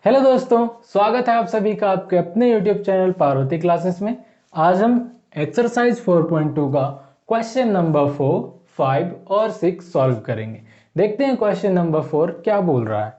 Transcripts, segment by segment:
Hello दोस्तों, स्वागत है आप सभी का आपके अपने YouTube चैनल पार्वती क्लासेस में। आज हम एक्सरसाइज 4.2 का क्वेश्चन नंबर 4, 5 और 6 सॉल्व करेंगे। देखते हैं क्वेश्चन नंबर 4 क्या बोल रहा है।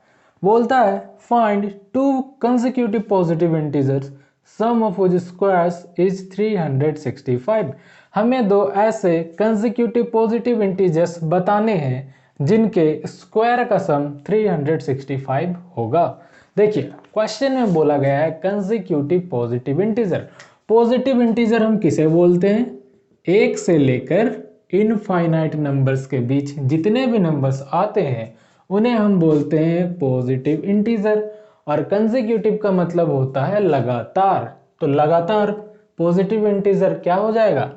बोलता है find two consecutive positive integers sum of which squares is 365। हमें दो ऐसे कंसेक्यूटिव पॉजिटिव इंटीजर्स बताने हैं जिनके स्क्वायर का सम 365 होगा। देखिए क्वेश्चन में बोला गया है consecutive positive integer. Positive integer हम किसे बोलते हैं? एक से लेकर इनफाइनाइट नंबर्स के बीच जितने भी नंबर्स आते हैं उन्हें हम बोलते हैं पॉजिटिव इंटीजर। और कंसेक्यूटिव का मतलब होता है लगातार। तो लगातार पॉजिटिव इंटीजर क्या हो जाएगा?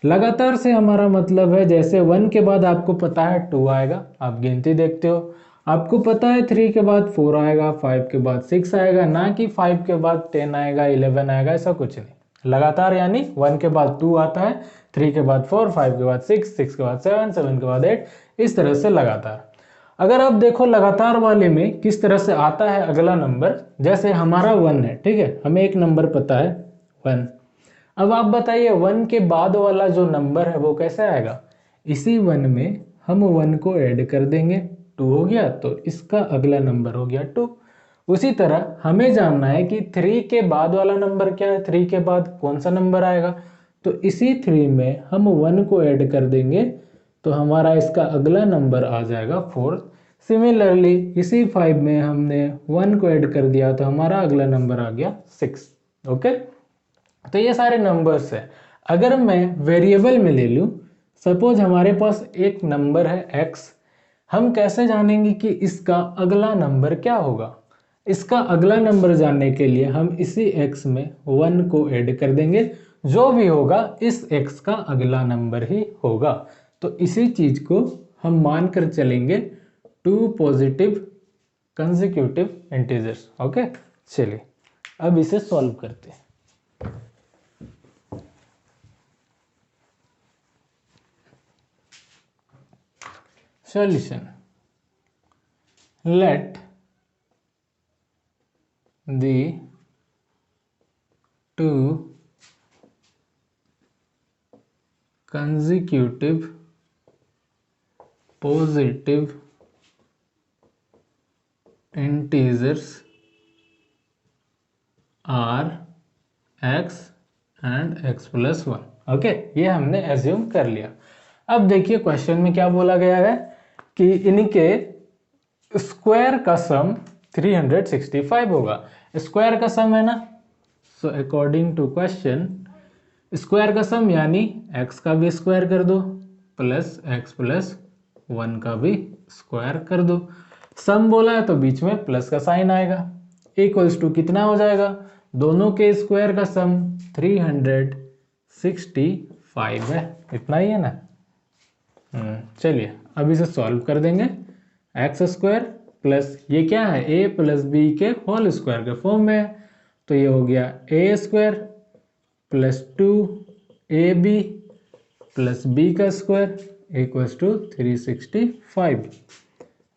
लगातार से हमारा मतलब है जैसे 1 के बाद आपको पता है 2 आएगा, आप गिनती देखते हो, आपको पता है 3 के बाद 4 आएगा, 5 के बाद 6 आएगा, ना कि 5 के बाद 10 आएगा, 11 आएगा, ऐसा कुछ नहीं। लगातार यानी 1 के बाद 2 आता है, 3 के बाद 4, 5 के बाद 6, 6 के बाद 7, 7 के बाद 8, इस तरह से लगातार। अगर आप देखो लगातार वाले में किस तरह से आता है अगला नंबर, जैसे हमारा 1 है, ठीक है, हमें एक नंबर पता है 1। अब आप बताइए 1 के बाद वाला जो नंबर है वो कैसे आएगा? इसी 1 में हम 1 को ऐड कर देंगे, 2 हो गया, तो इसका अगला नंबर हो गया 2। उसी तरह हमें जानना है कि 3 के बाद वाला नंबर क्या है, 3 के बाद कौन सा नंबर आएगा, तो इसी 3 में हम 1 को ऐड कर देंगे तो हमारा इसका अगला नंबर आ जाएगा 4। सिमिलरली इसी 5 में हमने 1 को ऐड कर दिया तो हमारा अगला नंबर आ गया 6। ओके, तो ये सारे नंबर्स है। अगर मैं वेरिएबल में ले लूँ, सपोज हमारे पास एक नंबर है x, हम कैसे जानेंगे कि इसका अगला नंबर क्या होगा? इसका अगला नंबर जानने के लिए हम इसी x में 1 को ऐड कर देंगे, जो भी होगा इस x का अगला नंबर ही होगा। तो इसी चीज को हम मान कर चलेंगे 2 पॉजिटिव कंसेक्यूटिव इंटीजर्स। ओके, चलिए अब इसे सॉल्व करते हैं। Solution: let the two consecutive positive integers are x and x plus 1। Okay, ये हमने एज्यूम कर लिया। अब देखिए क्वेश्चन में क्या बोला गया है कि इनके स्क्वायर का सम 365 होगा। स्क्वायर का सम है ना, so according to question square का सम यानी x का भी स्क्वायर कर दो प्लस x प्लस 1 का भी स्क्वायर कर दो। सम बोला है तो बीच में प्लस का साइन आएगा। इक्वल्स टू कितना हो जाएगा? दोनों के स्क्वायर का सम 365 है, इतना ही है ना। चलिए अब इसे सॉल्व कर देंगे। एक्स स्क्वायर प्लस ये क्या है, a प्लस बी के होल स्क्वायर के फॉर्म में है, तो ये हो गया a square plus 2ab plus b का square equals to 365।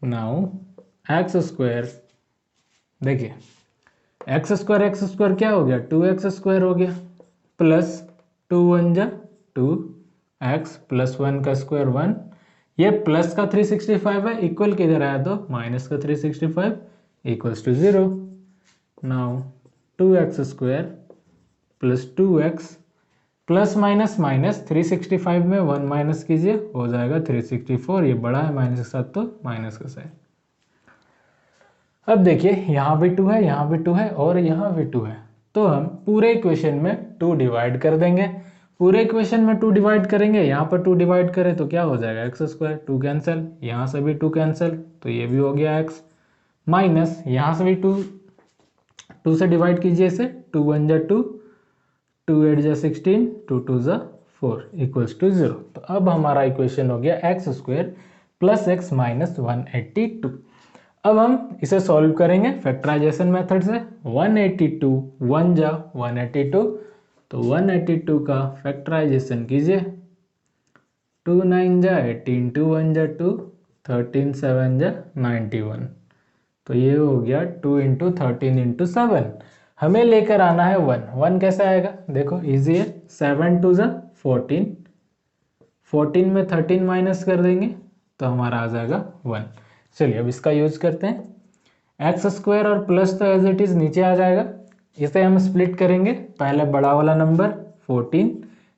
Now x square, देखिए एक्स स्क्वायर क्या हो गया, 2x स्क्वायर हो गया प्लस 2 1 जा 2x प्लस 1 का स्क्वायर 1, ये प्लस का 365 है, इक्वल किधर आया तो माइनस का 365 equals to 0। Now 2x square plus 2x plus minus minus 365 में 1 माइनस कीजिए, हो जाएगा 364, ये बड़ा है माइनस के साथ तो माइनस का साइन। अब देखिए यहाँ भी 2 है, यहाँ भी 2 है और यहाँ भी 2 है, तो हम पूरे इक्वेशन में 2 डिवाइड कर देंगे। पूरे इक्वेशन में 2 डिवाइड करेंगे, यहाँ पर 2 डिवाइड करें तो क्या हो जाएगा, एक्स स्क्वायर, 2 कैंसिल, यहाँ से भी 2 कैंसिल, तो ये भी हो गया x, माइनस यहाँ से भी 2 से डिवाइड कीजिए इसे, 2 1 जा 2, 2 8 जा 16, 2 2 जा 4 इक्वल्स टू 0। तो अब हमारा इक्वेशन हो गया x square plus x minus 182। अब हम इसे सॉल्व करेंगे फैक्टराइजेशन मेथड से। 182 1 जा 182, तो 182 का फैक्टराइजेशन कीजिए, 2 9 जा 18, 2 1 जा 2, 13 7 जा 91, तो ये हो गया 2 इंटू 13 इंटू 7। हमें लेकर आना है 1। 1 कैसे आएगा, देखो इजी है, 7 टू ज़ा 14, 14 में 13 माइनस कर देंगे तो हमारा आ जाएगा 1। चलिए अब इसका यूज करते हैं। एक्स स्क्वायर और प्लस तो एज इट इज़ नीचे आ जाएगा, इसे हम स्प्लिट करेंगे। पहले बड़ा वाला नंबर 14,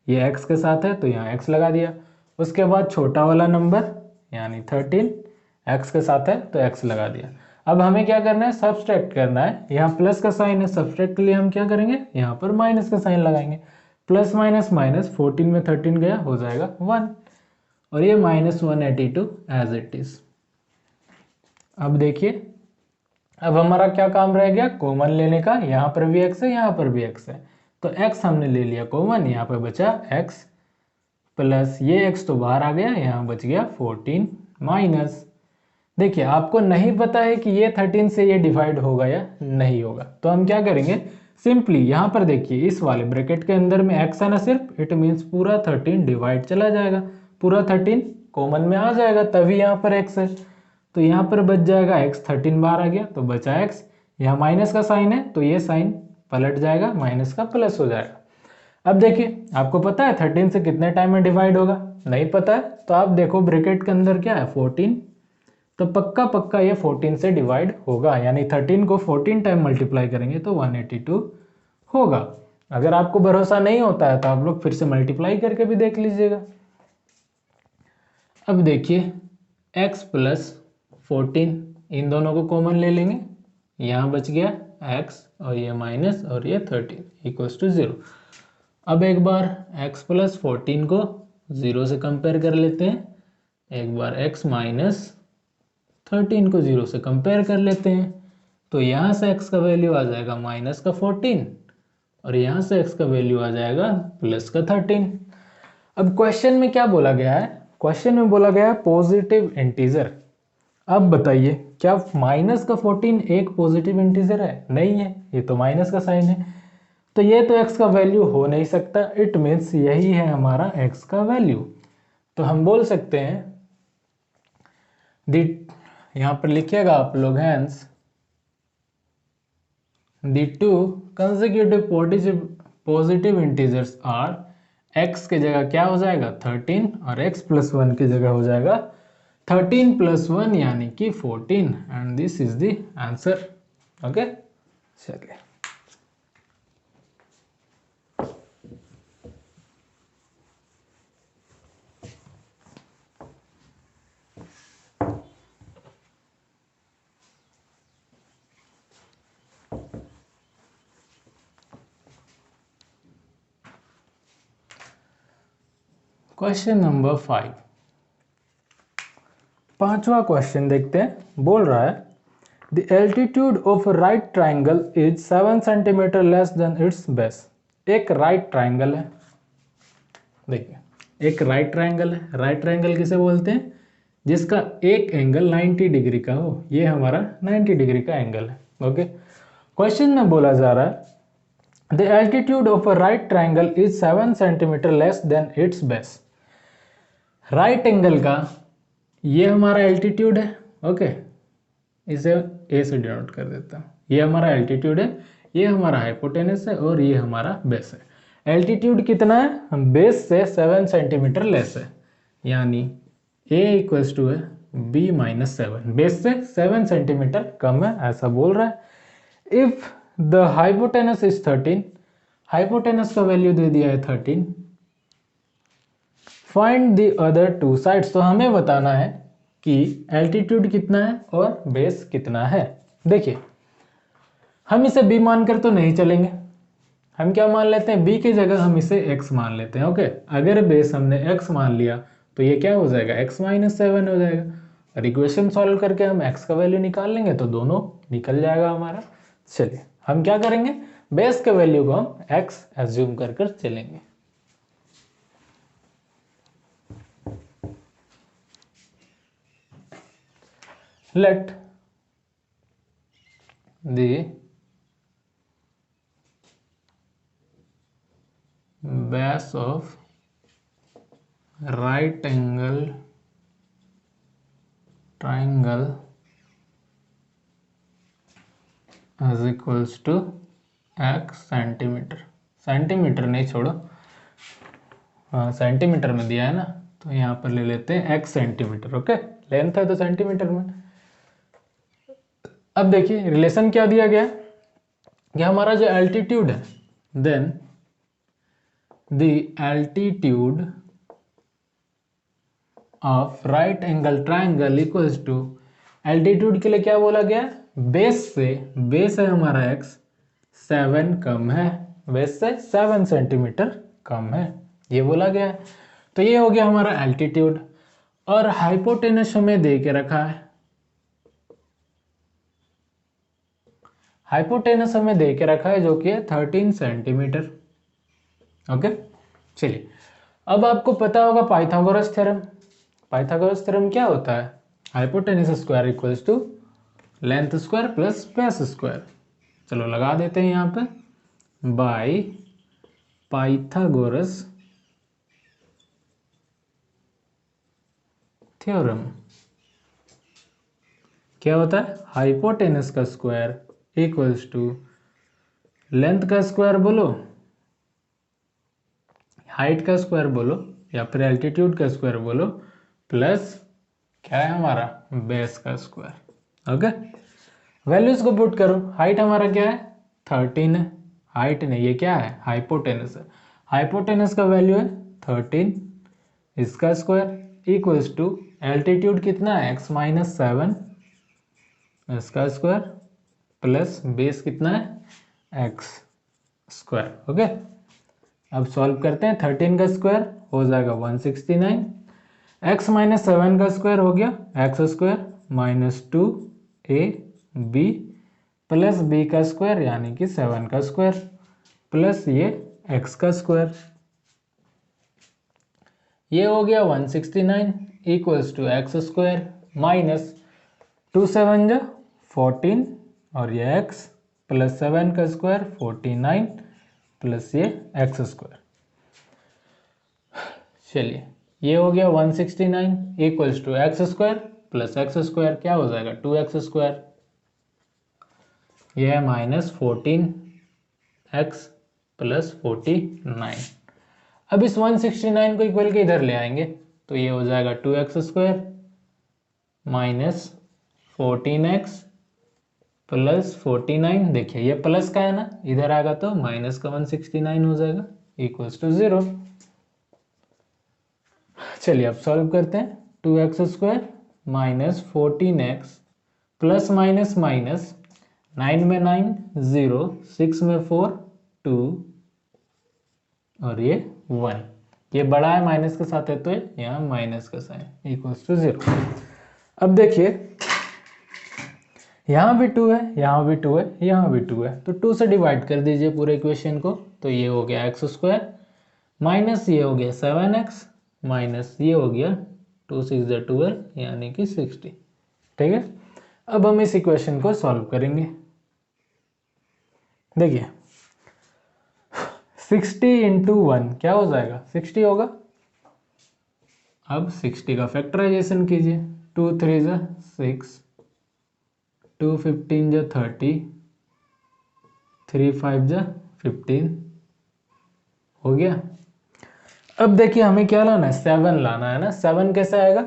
ये x के साथ है तो यहाँ x लगा दिया। उसके बाद छोटा वाला नंबर यानी 13 x के साथ है तो x लगा दिया। अब हमें क्या करना है, सब्सट्रैक्ट करना है। यहाँ प्लस का साइन है, सब्सट्रैक्ट के लिए हम क्या करेंगे, यहाँ पर माइनस का साइन लगाएंगे। प्लस माइनस माइनस, 14 में 13 गया, हो जाएगा 1, और ये -182 एज इट इज। अब देखिए, अब हमारा क्या काम रह गया, कॉमन लेने का। यहाँ पर भी x है, यहाँ पर भी x है, तो x हमने ले लिया कॉमन, यहाँ पर बचा x प्लस ये x तो बाहर आ गया, यहाँ बच गया 14 माइनस। देखिए आपको नहीं पता है कि ये 13 से ये डिवाइड होगा या नहीं होगा, तो हम क्या करेंगे, सिंपली यहाँ पर देखिए इस वाले ब्रैकेट के अंदर में x है ना सिर्फ, इट मीन्स पूरा 13 डिवाइड चला जाएगा, पूरा 13 कॉमन में आ जाएगा, तभी यहाँ पर x है। तो यहाँ पर बच जाएगा x, 13 बाहर आ गया तो बचा x। यहाँ माइनस का साइन है तो ये साइन पलट जाएगा, माइनस का प्लस हो जाएगा। अब देखिए आपको पता है 13 से कितने टाइम में डिवाइड होगा, नहीं पता है तो आप देखो ब्रैकेट के अंदर क्या है 14, तो पक्का पक्का ये 14 से डिवाइड होगा, यानी 13 को 14 टाइम मल्टीप्लाई करेंगे तो 182 होगा। अगर आपको भरोसा नहीं होता है तो आप लोग फिर से मल्टीप्लाई करके भी देख लीजिएगा। अब देखिए x प्लस 14, इन दोनों को कॉमन ले लेंगे, यहाँ बच गया x और ये माइनस और ये 13 इक्वल्स टू 0। अब एक बार x प्लस 14 को 0 से कंपेयर कर लेते हैं, एक बार x माइनस 13 को 0 से कंपेयर कर लेते हैं, तो यहाँ से x का वैल्यू आ जाएगा माइनस का 14 और यहाँ से x का वैल्यू आ जाएगा प्लस का 13। अब क्वेश्चन में क्या बोला गया है, क्वेश्चन में बोला गया है पॉजिटिव इंटीजर। अब बताइए क्या माइनस का 14 एक पॉजिटिव इंटीजर है, नहीं है, ये तो माइनस का साइन है, तो ये तो x का वैल्यू हो नहीं सकता, इट मीन्स यही है हमारा x का वैल्यू। तो हम बोल सकते हैं दी, यहाँ पर लिखिएगा आप लोग, hence the two consecutive positive integers are, x के जगह क्या हो जाएगा 13 और x प्लस 1 की जगह हो जाएगा 13 प्लस 1 यानी कि 14, and this is the answer. Okay, चलिए क्वेश्चन नंबर 5, पांचवा क्वेश्चन देखते हैं। बोल रहा है the altitude of right triangle is 7 centimetre less than it's base. एक राइट ट्राइंगल है, देखिए एक राइट ट्राइंगल है। राइट ट्राइंगल किसे बोलते हैं, जिसका एक एंगल 90 डिग्री का हो, ये हमारा 90 डिग्री का एंगल है। ओके, क्वेश्चन में बोला जा रहा है the altitude of a right triangle is 7 centimetre less than it's base. Right angle का ये हमारा एल्टीट्यूड है। ओके, इसे ए से डिनोट कर देता हूँ, ये हमारा एल्टीट्यूड है, ये हमारा हाइपोटेनस है और ये हमारा बेस है। एल्टीट्यूड कितना है, बेस से 7 सेंटीमीटर लेस है, यानी ए इक्वल्स टू है बी माइनस 7, बेस से 7 सेंटीमीटर कम है, ऐसा बोल रहा है। If the hypotenuse is 13, hypotenuse का वैल्यू दे दिया है 13, find the other two sides, तो हमें बताना है कि एल्टीट्यूड कितना है और बेस कितना है। देखिए हम इसे b मानकर तो नहीं चलेंगे, हम क्या मान लेते हैं, b की जगह हम इसे x मान लेते हैं। ओके, अगर बेस हमने x मान लिया तो ये क्या हो जाएगा, x माइनस 7 हो जाएगा, और इक्वेशन सॉल्व करके हम x का वैल्यू निकाल लेंगे तो दोनों निकल जाएगा हमारा। चलिए हम क्या करेंगे, बेस के वैल्यू को हम x एज्यूम कर चलेंगे। Let the base of right angle triangle is equals to x centimetre, centimetre नहीं छोड़ो, हाँ सेंटीमीटर में दिया है ना, तो यहाँ पर ले लेते हैं एक्स सेंटीमीटर। ओके, लेंथ है तो सेंटीमीटर में। अब देखिए रिलेशन क्या दिया गया है कि हमारा जो एल्टीट्यूड है, then the altitude of right angle triangle equals to, altitude के लिए क्या बोला गया, बेस से, बेस है हमारा एक्स, 7 कम है, बेस से 7 सेंटीमीटर कम है, ये बोला गया है। तो ये हो गया हमारा एल्टीट्यूड। और हाइपोटेनस हमें दे के रखा है, हाइपोटेनस हमें दे के रखा है जो कि है 13 सेंटीमीटर। ओके, चलिए अब आपको पता होगा पाइथागोरस थ्योरम। पाइथागोरस थ्योरम क्या होता है, hypotenuse square equals to length square plus base square. चलो लगा देते हैं यहाँ पे, बाय पाइथागोरस थ्योरम क्या होता है, हाइपोटेनस का स्क्वायर इक्वल्स टू लेंथ का स्क्वायर बोलो, हाइट का स्क्वायर बोलो, या फिर एल्टीट्यूड का स्क्वायर बोलो, प्लस क्या है हमारा बेस का स्क्वायर। ओके, वैल्यूज को पुट करो, हाइट हमारा क्या है 13 है, हाइट नहीं ये क्या है हाइपोटेनस है, हाइपोटेनस का वैल्यू है 13, इसका स्क्वायर इक्वल्स टू एल्टीट्यूड कितना है x माइनस 7, इसका स्क्वायर प्लस बेस कितना है x स्क्वायर। ओके, अब सॉल्व करते हैं, 13 का स्क्वायर हो जाएगा 169, x माइनस 7 का स्क्वायर हो गया x square minus 2ab plus b का स्क्वायर यानी कि 7 का स्क्वायर प्लस ये x का स्क्वायर, ये हो गया 169 equals to x square minus 2 7 जा 14 और ये x प्लस 7 का स्क्वायर 49 प्लस ये एक्स स्क्वायर। चलिए ये हो गया 169 equals to x square plus x square, क्या हो जाएगा 2x स्क्वायर, यह है माइनस 14x प्लस 49। अब इस 169 को इक्वल के इधर ले आएंगे तो ये हो जाएगा 2x square minus 14x plus 49, देखिए ये प्लस का है ना, इधर आएगा तो माइनस का 169 हो जाएगा इक्वल्स टू 0। चलिए अब सॉल्व करते हैं, 2x square minus 14x plus minus minus, 9 में 9 0, 6 में 4 2 और ये 1, ये बड़ा है माइनस के साथ है तो यहाँ माइनस का साइन इक्वल्स टू 0। अब देखिए यहाँ भी 2 है, यहाँ भी 2 है, यहाँ भी 2 है, तो 2 से डिवाइड कर दीजिए पूरे इक्वेशन को, तो ये हो गया एक्स स्क्वायर माइनस ये हो गया 7x माइनस ये हो गया 2 6 12 यानी कि 60। ठीक है, अब हम इस इक्वेशन को सॉल्व करेंगे। देखिए 60 इंटू 1 क्या हो जाएगा 60 होगा। अब 60 का फैक्टराइजेशन कीजिए, 2 3 जा 6, 2 15 जा 30, 3 5 जा 15 हो गया। अब देखिए हमें क्या लाना है 7 लाना है ना, 7 कैसे आएगा,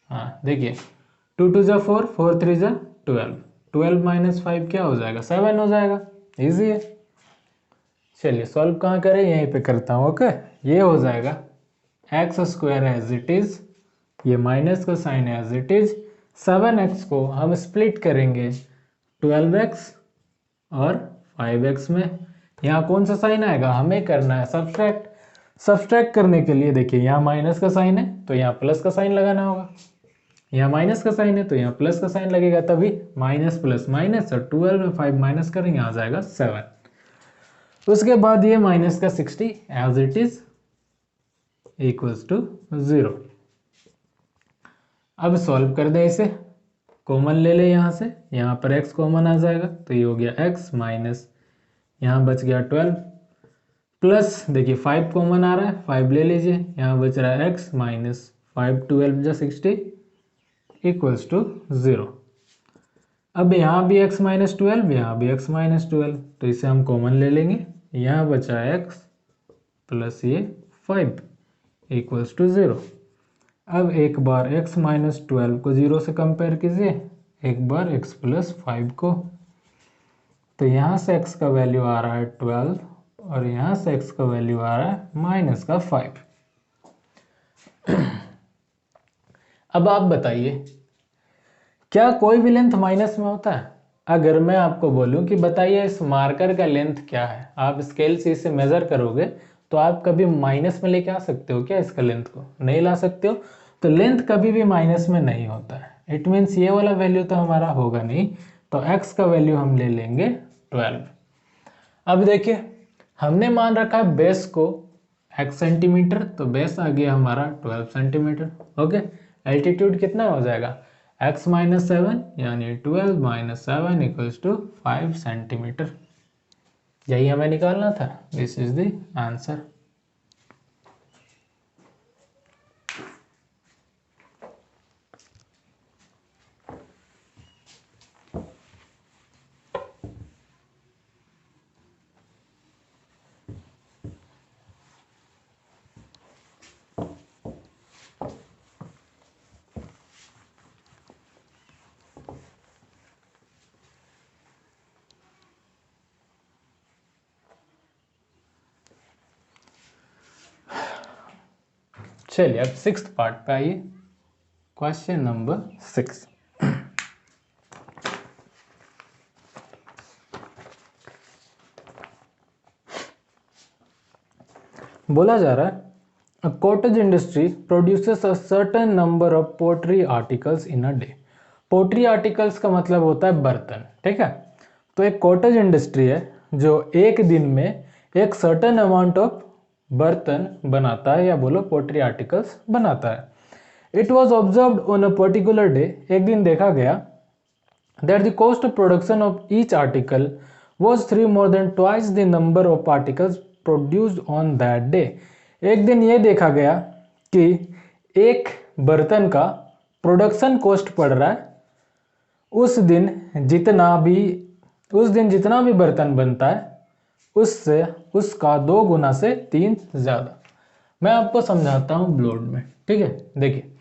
हाँ देखिए 2 2 जा 4, 4 3 जा 12, 12 माइनस 5 क्या हो जाएगा 7 हो जाएगा, इजी है। चलिए सॉल्व कहाँ करें, यहीं पे करता हूँ। ओके, ये हो जाएगा x square as it is, ये माइनस का sign as it is, 7x को हम स्प्लिट करेंगे 12x और 5x में, यहाँ कौन सा साइन आएगा हमें करना है सब्सट्रैक्ट, सब्सट्रैक्ट करने के लिए देखिए यहाँ माइनस का साइन है तो यहाँ प्लस का साइन लगाना होगा, यहाँ माइनस का साइन है तो यहाँ प्लस का साइन लगेगा, तभी माइनस प्लस माइनस और 12 में 5 माइनस करेंगे आ जाएगा 7। उसके बाद ये माइनस का 60 as it is equals to 0। अब सॉल्व कर दे इसे, कॉमन ले ले यहाँ से, यहाँ पर x कॉमन आ जाएगा तो ये हो गया x माइनस यहाँ बच गया 12 प्लस देखिए 5 कॉमन आ रहा है 5 ले लीजिए, यहाँ बच रहा है x माइनस 5 12 जा 60 इक्वल्स टू 0। अब यहाँ भी x माइनस 12, यहाँ भी x माइनस 12, तो इसे हम कॉमन ले लेंगे। यहाँ बचा x प्लस ये 5 इक्वल्स टू 0। अब एक बार x माइनस 12 को 0 से कंपेयर कीजिए, एक बार x प्लस 5 को। तो यहाँ से x का वैल्यू आ रहा है 12 और यहाँ से x का वैल्यू आ रहा है माइनस का 5। अब आप बताइए, क्या कोई भी लेंथ माइनस में होता है? अगर मैं आपको बोलूं कि बताइए इस मार्कर का लेंथ क्या है, आप स्केल से इसे मेजर करोगे तो आप कभी माइनस में लेके आ सकते हो क्या? इसका लेंथ को नहीं ला सकते हो। तो लेंथ कभी भी माइनस में नहीं होता है। इट मीन्स ये वाला वैल्यू तो हमारा होगा नहीं, तो x का वैल्यू हम ले लेंगे 12। अब देखिए, हमने मान रखा है बेस को x सेंटीमीटर, तो बेस आ गया हमारा 12 सेंटीमीटर। ओके, एल्टीट्यूड कितना हो जाएगा? x माइनस 7 यानी 12 माइनस 7 इक्वल्स टू 5 सेंटीमीटर। यही हमें निकालना था। This is the answer. चलिए अब 6th पार्ट पे आइए। Question number 6। बोला जा रहा है, a cottage industry produces a certain number of pottery articles in a day. Pottery articles का मतलब होता है बर्तन, ठीक है। तो एक कॉटेज इंडस्ट्री है जो एक दिन में एक सर्टेन अमाउंट ऑफ बर्तन बनाता है, या बोलो पोट्री आर्टिकल्स बनाता है। It was observed on a particular day, एक दिन देखा गया, that the cost of production of each article was 3 more than twice the number of articles produced on that day। एक दिन ये देखा गया कि एक बर्तन का प्रोडक्शन कॉस्ट पड़ रहा है उस दिन जितना भी बर्तन बनता है उससे उसका 2 गुना से 3 ज़्यादा। मैं आपको समझाता हूँ ब्लोड में, ठीक है। देखिए,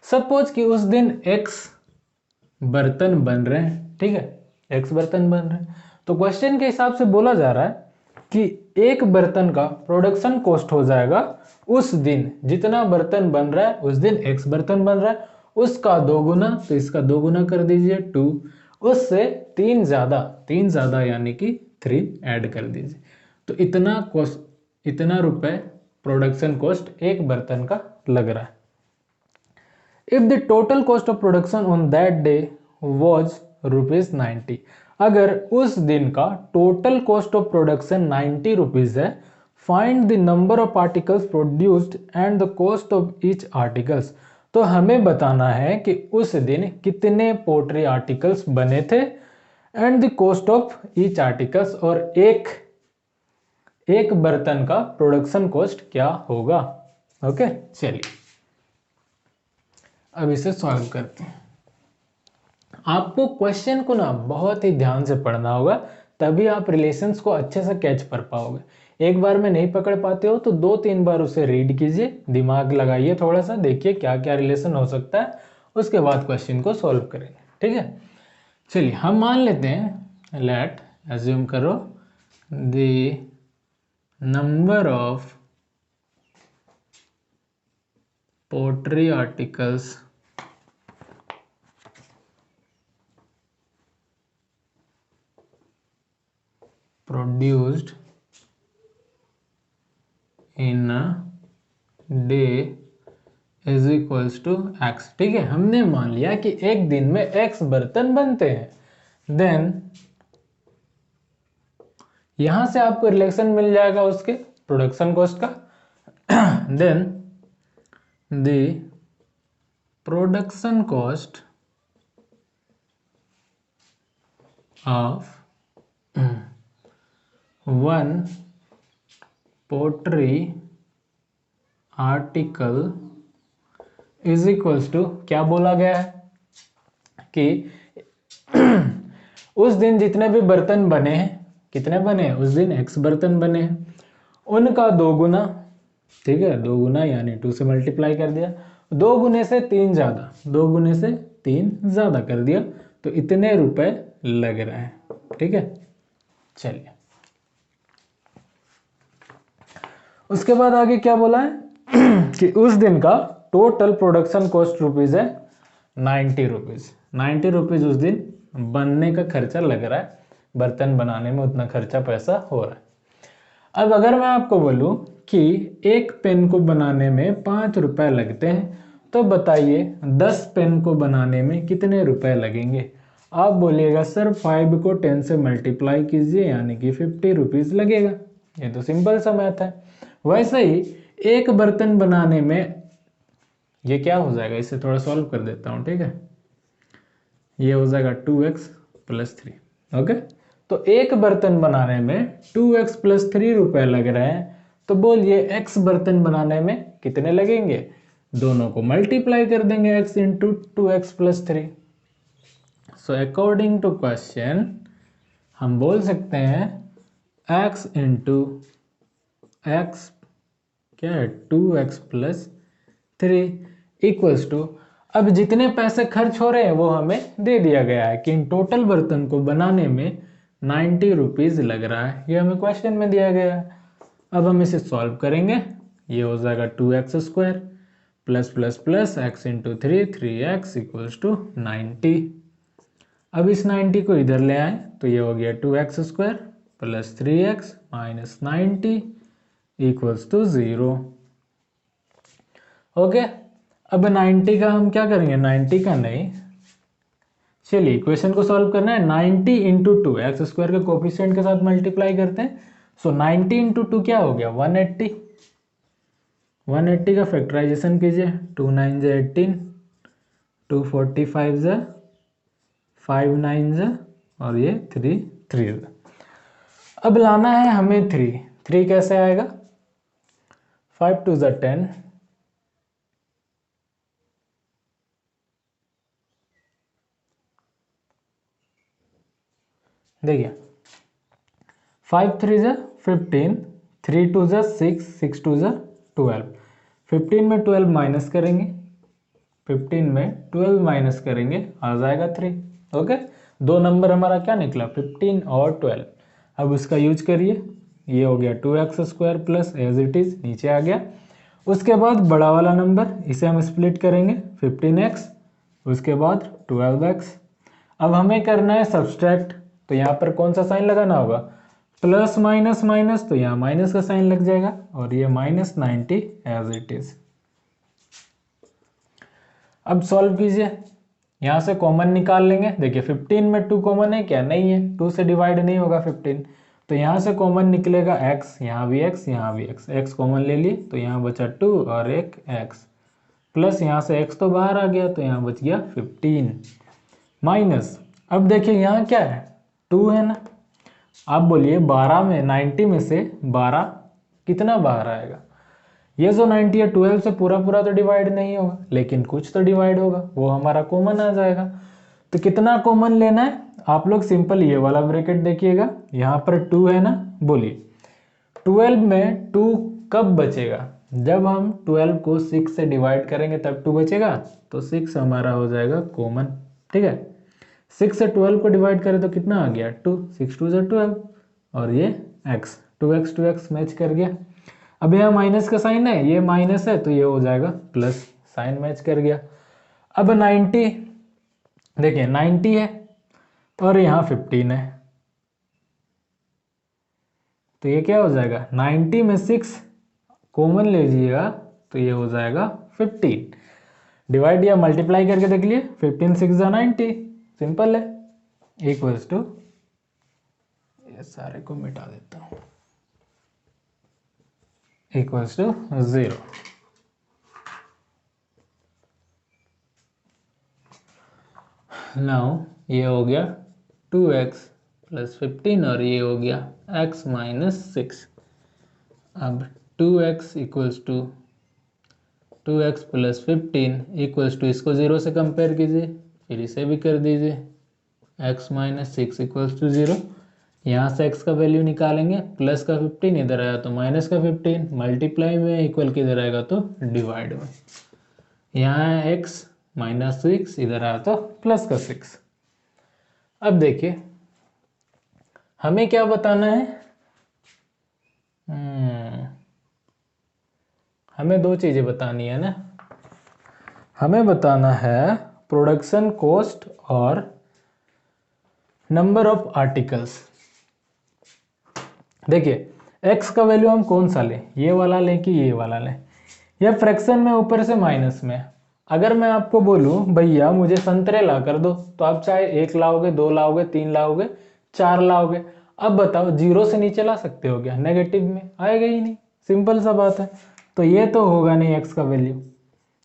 सपोज कि उस दिन x बर्तन बन रहे हैं, ठीक है, x बर्तन बन रहे हैं, तो क्वेश्चन के हिसाब से बोला जा रहा है कि एक बर्तन का प्रोडक्शन कॉस्ट हो जाएगा उस दिन जितना बर्तन बन रहा है, उस दिन x बर्तन बन रहा है, उसका 2 गुना, तो इसका 2 गुना कर दीजिए 2, उससे 3 ज़्यादा यानी कि 3 ऐड कर दीजिए। तो इतना रुपए प्रोडक्शन कॉस्ट एक बर्तन का लग रहा है। If the total cost of production on that day was ₹90, अगर उस दिन का total cost of production 90 rupees है, find the number of articles produced and the cost of each articles. तो हमें बताना है कि उस दिन कितने पोट्री आर्टिकल्स बने थे and the cost of each articles, और एक बर्तन का प्रोडक्शन कॉस्ट क्या होगा। ओके, चलिए अब इसे सॉल्व करते हैं। आपको क्वेश्चन को ना बहुत ही ध्यान से पढ़ना होगा, तभी आप रिलेशंस को अच्छे से कैच कर पाओगे। एक बार में नहीं पकड़ पाते हो तो 2-3 बार उसे रीड कीजिए, दिमाग लगाइए थोड़ा सा, देखिए क्या क्या रिलेशन हो सकता है, उसके बाद क्वेश्चन को सॉल्व करेंगे, ठीक है। चलिए हम मान लेते हैं, लेट एज्यूम करो the number of pottery articles produced in a day is equals to x। ठीक है, हमने मान लिया कि एक दिन में x बर्तन बनते हैं। देन यहां से आपको रिलेशन मिल जाएगा उसके प्रोडक्शन कॉस्ट का। Then the production cost of one pottery article is equals to, क्या बोला गया है, कि उस दिन जितने भी बर्तन बने हैं, कितने बने हैं उस दिन x बर्तन बने हैं, उनका 2 गुना, ठीक है 2 गुना यानी 2 से मल्टीप्लाई कर दिया, 2 गुने से 3 ज़्यादा, 2 गुने से 3 ज़्यादा कर दिया, तो इतने रुपए लग रहे हैं। ठीक है, चलिए उसके बाद आगे क्या बोला है कि उस दिन का टोटल प्रोडक्शन कॉस्ट रुपीज़ है 90 रुपीज़। 90 रुपीज़ उस दिन बनने का खर्चा लग रहा है, बर्तन बनाने में उतना खर्चा पैसा हो रहा है। अब अगर मैं आपको बोलूं कि एक पेन को बनाने में 5 रुपए लगते हैं, तो बताइए 10 पेन को बनाने में कितने रुपए लगेंगे। आप बोलिएगा सर 5 को 10 से मल्टीप्लाई कीजिए यानी कि 50 रुपीज़ लगेगा। ये तो सिंपल सा मैथ है। वैसे ही एक बर्तन बनाने में ये क्या हो जाएगा, इसे थोड़ा सॉल्व कर देता हूँ, ठीक है। ये हो जाएगा 2x + 3। ओके, तो एक बर्तन बनाने में 2x + 3 रुपए लग रहे हैं, तो बोलिए x बर्तन बनाने में कितने लगेंगे। दोनों को मल्टीप्लाई कर देंगे, x × 2x + 3। So according to question हम बोल सकते हैं x × x क्या है 2x + 3 = अब जितने पैसे खर्च हो रहे हैं वो हमें दे दिया गया है कि इन टोटल बर्तन को बनाने में 90 रुपीज़ लग रहा है, ये हमें क्वेश्चन में दिया गया है। अब हम इसे सॉल्व करेंगे, ये हो जाएगा 2x² + x × 3 3x = 90। अब इस 90 को इधर ले आए तो ये हो गया 2x² + 3x - 90 = 0। ओके, अब 90 का हम क्या करेंगे, 90 का नहीं, चलिए इक्वेशन को सॉल्व करना है। 90 × 2 x² के कोफिशिएंट के साथ मल्टीप्लाई करते हैं। सो 90 × 2 क्या हो गया 180। 180 का फैक्टराइजेशन कीजिए, 2 9 = 18, 2 45 = 5 9 = और ये 3 3 = अब लाना है हमें 3। 3 कैसे आएगा, 5 2 = 10, देखिए 5 3 = 15, 3 2 = 6, 6 2 = 12। 15 में 12 माइनस करेंगे, 15 में 12 माइनस करेंगे आ जाएगा 3। ओके, दो नंबर हमारा क्या निकला 15 और 12। अब उसका यूज करिए, ये हो गया 2x² + एज इट इज नीचे आ गया। उसके बाद बड़ा वाला नंबर इसे हम स्प्लिट करेंगे 15x, उसके बाद 12x। अब हमें करना है सब्सट्रैक्ट, तो यहाँ पर कौन सा साइन लगाना होगा, प्लस माइनस माइनस, तो यहाँ माइनस का साइन लग जाएगा और ये -90 एज इट इज। अब सॉल्व कीजिए, यहाँ से कॉमन निकाल लेंगे। देखिए 15 में 2 कॉमन है क्या, नहीं है, 2 से डिवाइड नहीं होगा 15, तो यहाँ से कॉमन निकलेगा x, यहाँ भी x, यहाँ भी x, x कॉमन ले लिए तो यहाँ बचा 2 और एक x, प्लस यहाँ से x तो बाहर आ गया तो यहाँ बच गया 15 माइनस। अब देखिए यहाँ क्या है 2 है ना, आप बोलिए 12 में 90 में से 12 कितना बाहर आएगा। ये जो 90 है 12 से पूरा पूरा तो डिवाइड नहीं होगा, लेकिन कुछ तो डिवाइड होगा, वो हमारा कॉमन आ जाएगा। तो कितना कॉमन लेना है, आप लोग सिंपल ये वाला ब्रैकेट देखिएगा, यहाँ पर 2 है ना, बोलिए 12 में 2 कब बचेगा, जब हम 12 को 6 से डिवाइड करेंगे तब 2 बचेगा, तो 6 हमारा हो जाएगा कॉमन। ठीक है, 6 से 12 को डिवाइड करें तो कितना आ गया 2, 6 2 = 12 और ये x, 2x मैच कर गया। अब यहाँ माइनस का साइन है, ये माइनस है तो ये हो जाएगा प्लस, साइन मैच कर गया। अब 90 देखिए 90 है और यहाँ 15 है, तो ये क्या हो जाएगा 90 में 6 कॉमन लीजिएगा तो ये हो जाएगा 15। डिवाइड या मल्टीप्लाई करके देख लिए, 15 6 = 90, सिंपल है, इक्वल्स टू, ये सारे को मिटा देता हूँ, इक्वल्स टू 0। नाउ ये हो गया 2x + 15 और ये हो गया x - 6। अब 2x = 2x + 15 = इसको 0 से कंपेयर कीजिए, फिर इसे भी कर दीजिए, x माइनस 6 इक्वल्स टू 0। यहाँ से x का वैल्यू निकालेंगे, प्लस का 15 इधर आया तो माइनस का 15, मल्टीप्लाई में, इक्वल किधर आएगा तो डिवाइड में। यहाँ है x माइनस 6, इधर आया तो प्लस का 6। अब देखिए हमें क्या बताना है, हमें दो चीजें बतानी है ना। हमें बताना है प्रोडक्शन कॉस्ट और नंबर ऑफ आर्टिकल्स। देखिए x का वैल्यू हम कौन सा लें, ये वाला लें कि ये वाला लें। यह फ्रैक्शन में ऊपर से माइनस में। अगर मैं आपको बोलूं भैया मुझे संतरे ला कर दो, तो आप चाहे 1 लाओगे, 2 लाओगे, 3 लाओगे, 4 लाओगे। अब बताओ जीरो से नीचे ला सकते हो क्या, नेगेटिव में आएगा ही नहीं, सिंपल सा बात है। तो ये तो होगा नहीं x का वैल्यू,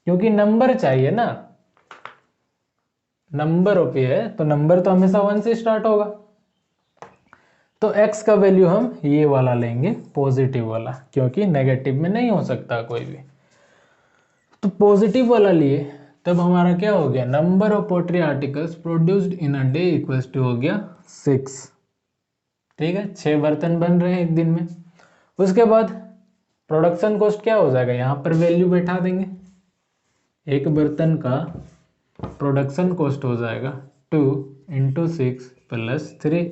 क्योंकि नंबर चाहिए ना, नंबर ऑफ ये है तो नंबर तो हमेशा 1 से स्टार्ट होगा। तो x का वैल्यू हम ये वाला लेंगे, पॉजिटिव वाला, क्योंकि नेगेटिव में नहीं हो सकता कोई भी। तो पॉजिटिव वाला लिए तब हमारा क्या हो गया, number of poultry articles produced in a day equals to हो गया 6। ठीक है, 6 बर्तन बन रहे हैं एक दिन में। उसके बाद प्रोडक्शन कॉस्ट क्या हो जाएगा, यहाँ पर वैल्यू बैठा देंगे। एक बर्तन का प्रोडक्शन कॉस्ट हो जाएगा 2 इंटू 6 प्लस 3,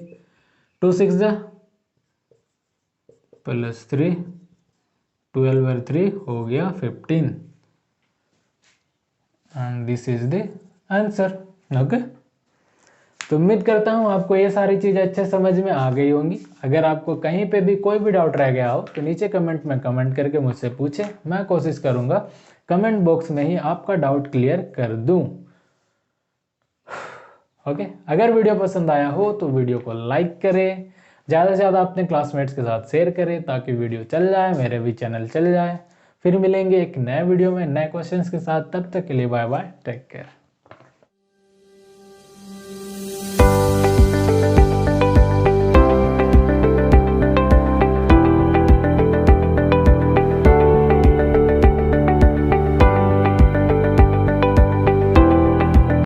2 6 जा प्लस 3, 12 और 3 हो गया 15 and this is the answer. Okay, तो उम्मीद करता हूँ आपको ये सारी चीज़ें अच्छे समझ में आ गई होंगी। अगर आपको कहीं पे भी कोई भी डाउट रह गया हो तो नीचे कमेंट में कमेंट करके मुझसे पूछें, मैं कोशिश करूँगा कमेंट बॉक्स में ही आपका डाउट क्लियर कर दूँ। ओके, अगर वीडियो पसंद आया हो तो वीडियो को लाइक करें, ज़्यादा से ज़्यादा अपने क्लासमेट्स के साथ शेयर करें ताकि वीडियो चल जाए, मेरे भी चैनल चल जाए। फिर मिलेंगे एक नए वीडियो में नए क्वेश्चंस के साथ, तब तक के लिए बाय बाय, टेक केयर।